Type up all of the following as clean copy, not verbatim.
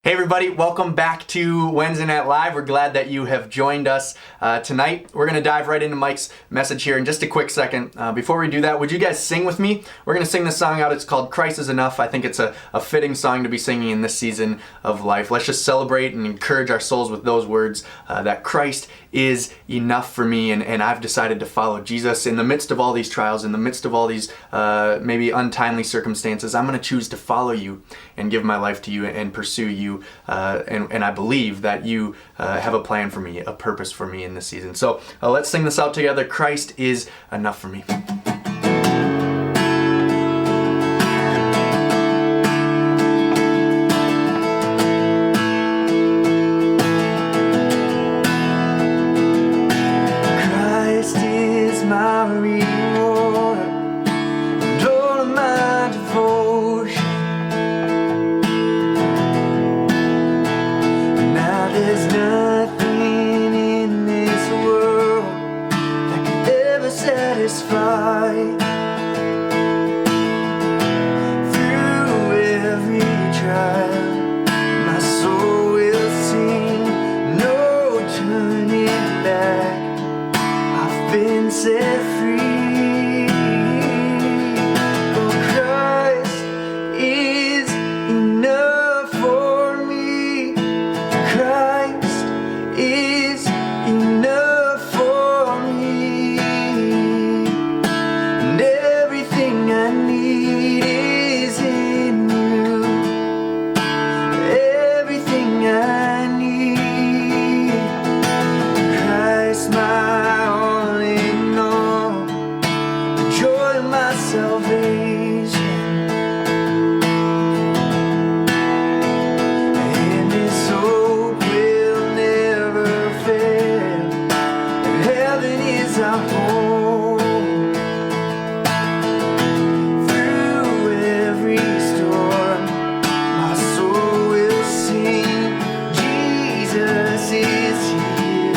Hey everybody, welcome back to Wednesday Night Live. We're glad that you have joined us tonight. We're going to dive right into Mike's message here in just a quick second. Before we do that, would you guys sing with me? We're going to sing this song out. It's called Christ is Enough. I think it's a fitting song to be singing in this season of life. Let's just celebrate and encourage our souls with those words that Christ is enough for me, and I've decided to follow Jesus in the midst of all these trials, in the midst of all these maybe untimely circumstances. I'm going to choose to follow you and give my life to you and pursue you. And I believe that you have a plan for me, a purpose for me in this season. So let's sing this out together. Christ is enough for me. Christ is my reward and all of my devotion. There's nothing in this world that could ever satisfy. Through every trial, my soul will sing, no turning back. I've been set free. Oh, Christ is enough for me. Christ is enough for me, and everything I need is in you. Everything I need, Christ my all in all, the joy of my salvation. And this hope will never fail, and heaven is our home. Through every storm, my soul will sing, Jesus is here.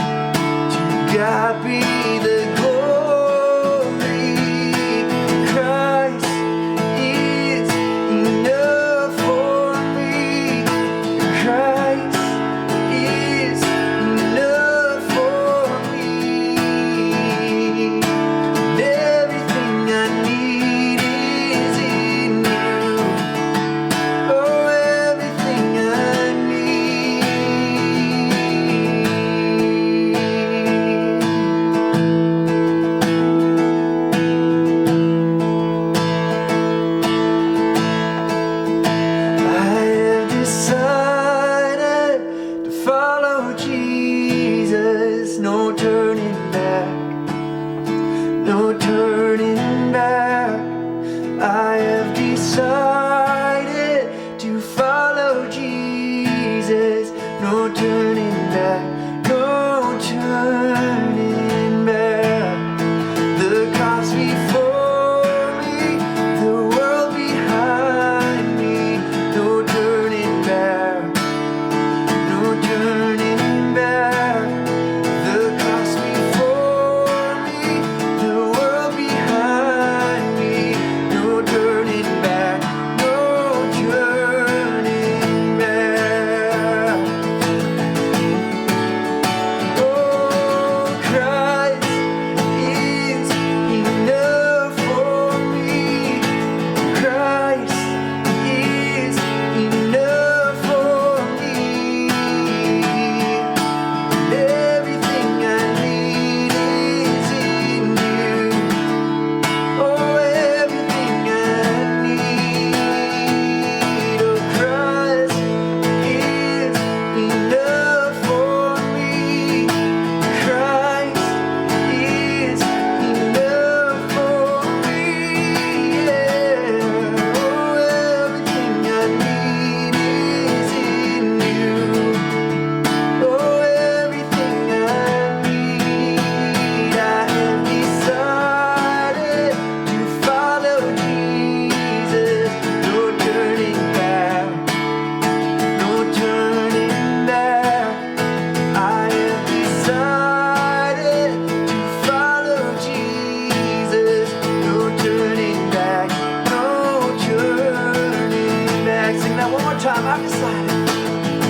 To God be the glory. Christ is enough for me. Christ is enough for me, and everything I need is in you. Oh, everything I need. I have decided to follow Jesus, no turning back, no turning back. I have decided to follow Jesus, no turning back, no turning back. The cross before me, the world behind me, no turning back, no turning back. The cross before me, the world behind me, no turning back, no turning back. Oh, Christ is enough for me. Christ is enough for me. Everything I need is in you. Oh, everything I need. Oh, Christ is enough for me. Christ is enough for me. Yeah. Oh, everything I need is in you. Oh, everything I need. I have decided to follow Jesus. No turning back, no turning back. I have decided to follow Jesus. No turning back, no turning back. Sing that one more time. I've decided.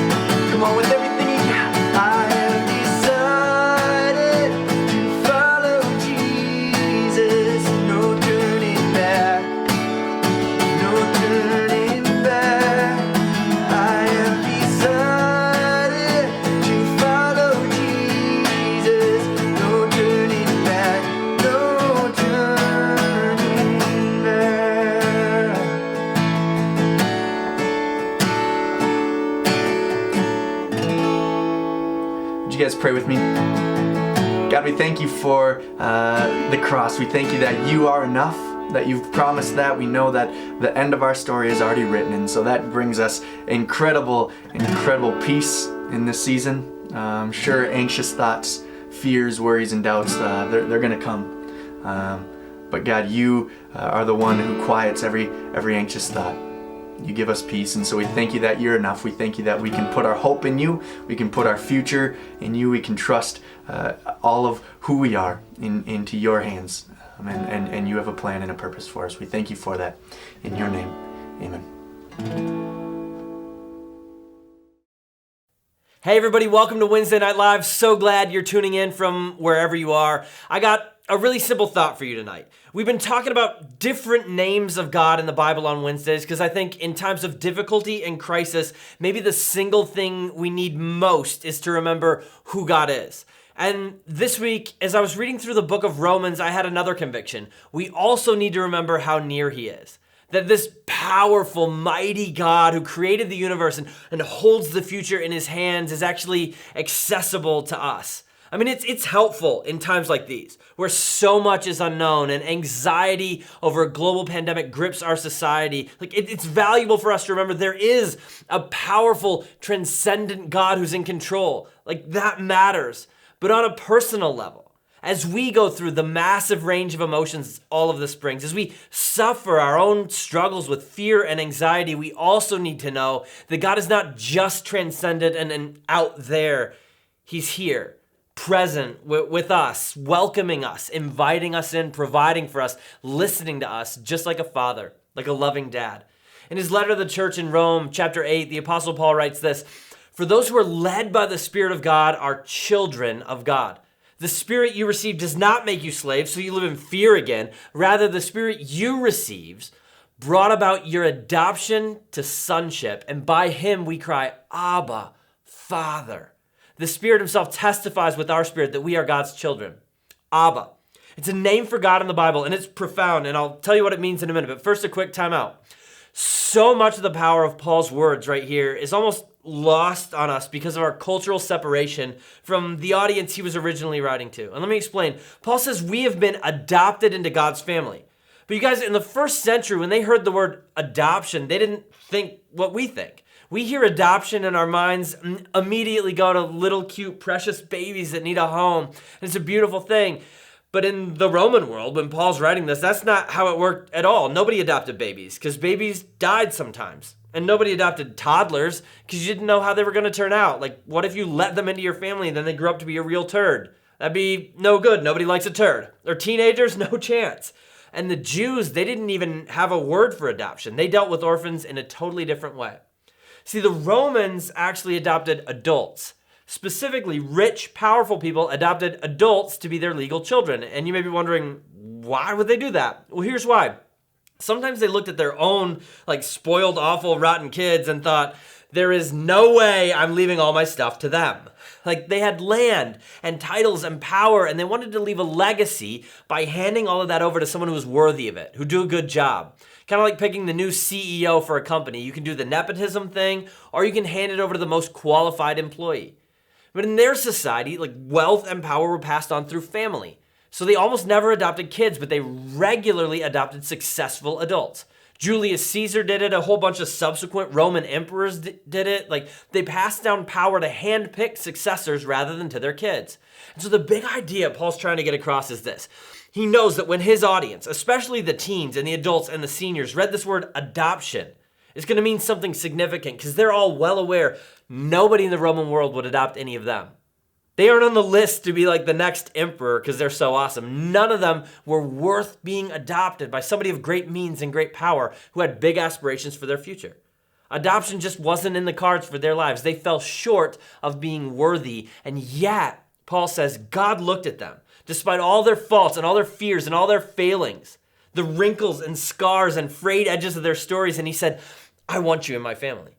on, with everything you got. I have decided to follow Jesus. No turning back. No turning back. I have decided to follow Jesus. No turning back. No turning back. Would you guys pray with me? God, we thank you for the cross. We thank you that you are enough, that you've promised that. We know that the end of our story is already written, and so that brings us incredible peace in this season. I'm sure anxious thoughts, fears, worries, and doubts, they're going to come. But God, you are the one who quiets every anxious thought. You give us peace, and so we thank you that you're enough. We thank you that we can put our hope in you. We can put our future in you. We can trust all of who we are into your hands. And you have a plan and a purpose for us. We thank you for that. In your name, amen. Hey everybody, welcome to Wednesday Night Live. So glad you're tuning in from wherever you are. I got a really simple thought for you tonight. We've been talking about different names of God in the Bible on Wednesdays because I think in times of difficulty and crisis, maybe the single thing we need most is to remember who God is. And this week, as I was reading through the book of Romans, I had another conviction. We also need to remember how near he is. That this powerful, mighty God who created the universe and holds the future in his hands is actually accessible to us. I mean, it's helpful in times like these, where so much is unknown and anxiety over a global pandemic grips our society. It's valuable for us to remember there is a powerful, transcendent God who's in control. That matters. But on a personal level, as we go through the massive range of emotions all of this brings, as we suffer our own struggles with fear and anxiety, we also need to know that God is not just transcendent and out there. He's here, present with us, welcoming us, inviting us in, providing for us, listening to us, just like a father, like a loving dad. In his letter to the church in Rome, chapter 8, the Apostle Paul writes this: "For those who are led by the Spirit of God are children of God. The Spirit you received does not make you slaves, so you live in fear again. Rather, the Spirit you received brought about your adoption to sonship, and by him we cry, Abba, Father." The Spirit himself testifies with our spirit that we are God's children. Abba. It's a name for God in the Bible, and it's profound, and I'll tell you what it means in a minute, but first a quick timeout. So much of the power of Paul's words right here is almost lost on us because of our cultural separation from the audience he was originally writing to. And let me explain. Paul says we have been adopted into God's family. But you guys, in the first century, when they heard the word adoption, they didn't think what we think. We hear adoption in our minds immediately go to little cute precious babies that need a home. And it's a beautiful thing. But in the Roman world, when Paul's writing this, that's not how it worked at all. Nobody adopted babies because babies died sometimes. And nobody adopted toddlers because you didn't know how they were going to turn out. What if you let them into your family and then they grew up to be a real turd? That'd be no good. Nobody likes a turd. Or teenagers, no chance. And the Jews, they didn't even have a word for adoption. They dealt with orphans in a totally different way. See, the Romans actually adopted adults. Specifically, rich, powerful people adopted adults to be their legal children. And you may be wondering, why would they do that? Well, here's why. Sometimes they looked at their own spoiled, awful, rotten kids and thought, there is no way I'm leaving all my stuff to them. They had land and titles and power, and they wanted to leave a legacy by handing all of that over to someone who was worthy of it, who'd do a good job. Kind of like picking the new CEO for a company. You can do the nepotism thing, or you can hand it over to the most qualified employee. But in their society, wealth and power were passed on through family. So they almost never adopted kids, but they regularly adopted successful adults. Julius Caesar did it. A whole bunch of subsequent Roman emperors did it. They passed down power to handpick successors rather than to their kids. And so the big idea Paul's trying to get across is this. He knows that when his audience, especially the teens and the adults and the seniors, read this word adoption, it's going to mean something significant because they're all well aware nobody in the Roman world would adopt any of them. They aren't on the list to be the next emperor because they're so awesome. None of them were worth being adopted by somebody of great means and great power who had big aspirations for their future. Adoption just wasn't in the cards for their lives. They fell short of being worthy. And yet, Paul says, God looked at them, despite all their faults and all their fears and all their failings, the wrinkles and scars and frayed edges of their stories, and he said, I want you in my family.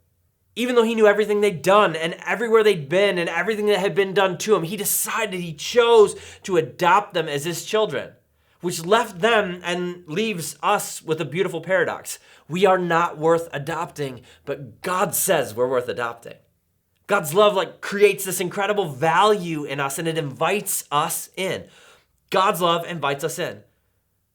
Even though he knew everything they'd done and everywhere they'd been and everything that had been done to him, he chose to adopt them as his children, which left them and leaves us with a beautiful paradox. We are not worth adopting, but God says we're worth adopting. God's love creates this incredible value in us, and it invites us in. God's love invites us in.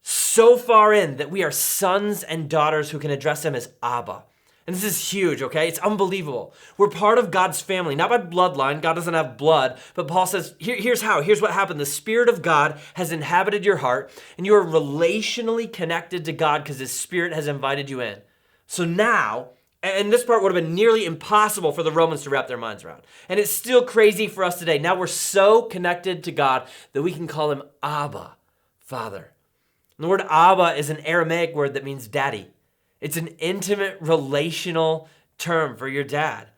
So far in that we are sons and daughters who can address him as Abba. And this is huge, okay? It's unbelievable. We're part of God's family, not by bloodline. God doesn't have blood. But Paul says, here's how. Here's what happened. The Spirit of God has inhabited your heart, and you are relationally connected to God because his Spirit has invited you in. So now, and this part would have been nearly impossible for the Romans to wrap their minds around. And it's still crazy for us today. Now we're so connected to God that we can call him Abba, Father. And the word Abba is an Aramaic word that means daddy. It's an intimate, relational term for your dad.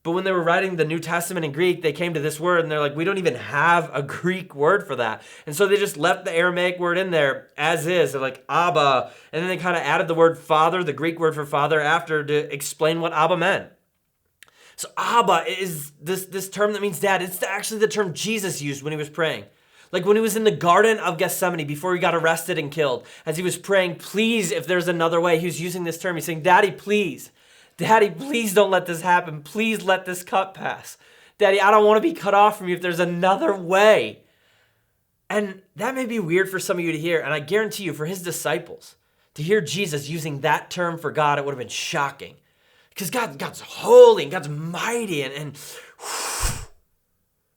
But when they were writing the New Testament in Greek, they came to this word and they're like, we don't even have a Greek word for that. And so they just left the Aramaic word in there as is. They're like Abba. And then they kind of added the word father, the Greek word for father, after to explain what Abba meant. So Abba is this term that means dad. It's actually the term Jesus used when he was praying. Like when he was in the Garden of Gethsemane before he got arrested and killed, as he was praying, please, if there's another way, he was using this term. He's saying, Daddy, please don't let this happen. Please let this cup pass. Daddy, I don't want to be cut off from you if there's another way. And that may be weird for some of you to hear, and I guarantee you for his disciples, to hear Jesus using that term for God, it would have been shocking. Because God's holy and God's mighty.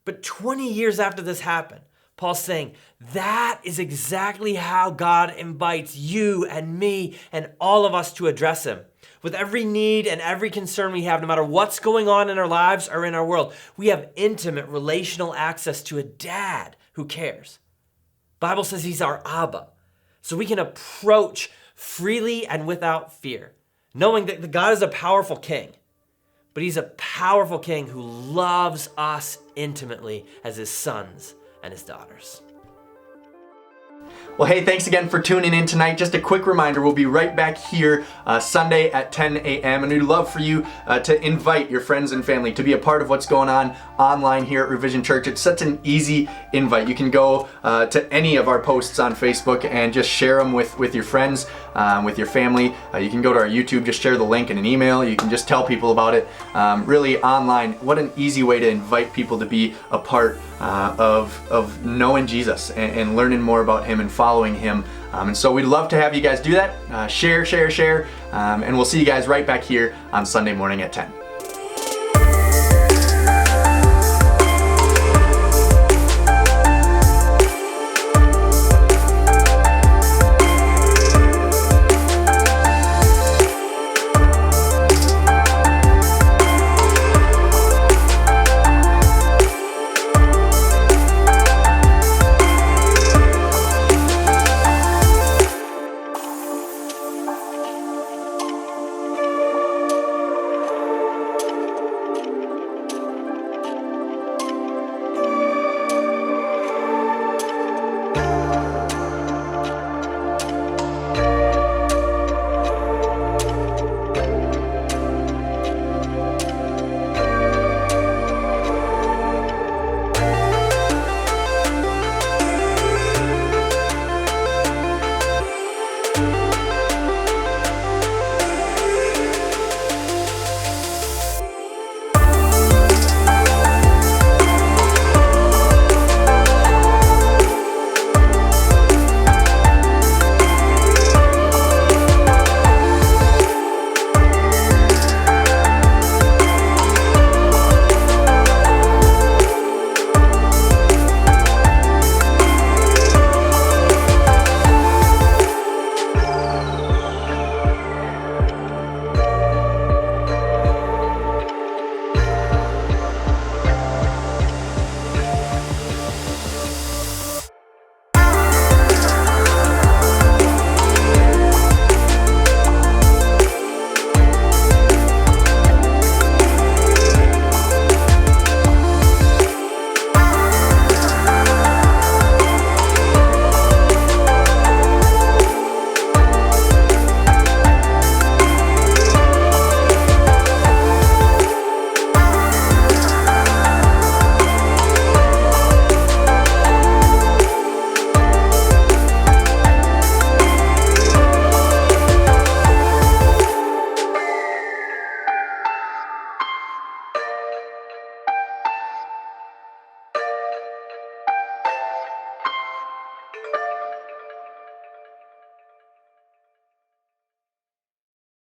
But 20 years after this happened, Paul's saying, that is exactly how God invites you and me and all of us to address him. With every need and every concern we have, no matter what's going on in our lives or in our world, we have intimate relational access to a dad who cares. The Bible says he's our Abba. So we can approach freely and without fear, knowing that God is a powerful king. But he's a powerful king who loves us intimately as his sons and his daughters. Well, hey, thanks again for tuning in tonight. Just a quick reminder, we'll be right back here Sunday at 10 a.m. And we'd love for you to invite your friends and family to be a part of what's going on online here at Revision Church. It's such an easy invite. You can go to any of our posts on Facebook and just share them with your friends, with your family. You can go to our YouTube, just share the link in an email. You can just tell people about it. Really online, what an easy way to invite people to be a part of knowing Jesus and learning more about him and following him. And so we'd love to have you guys do that. Share, and we'll see you guys right back here on Sunday morning at 10.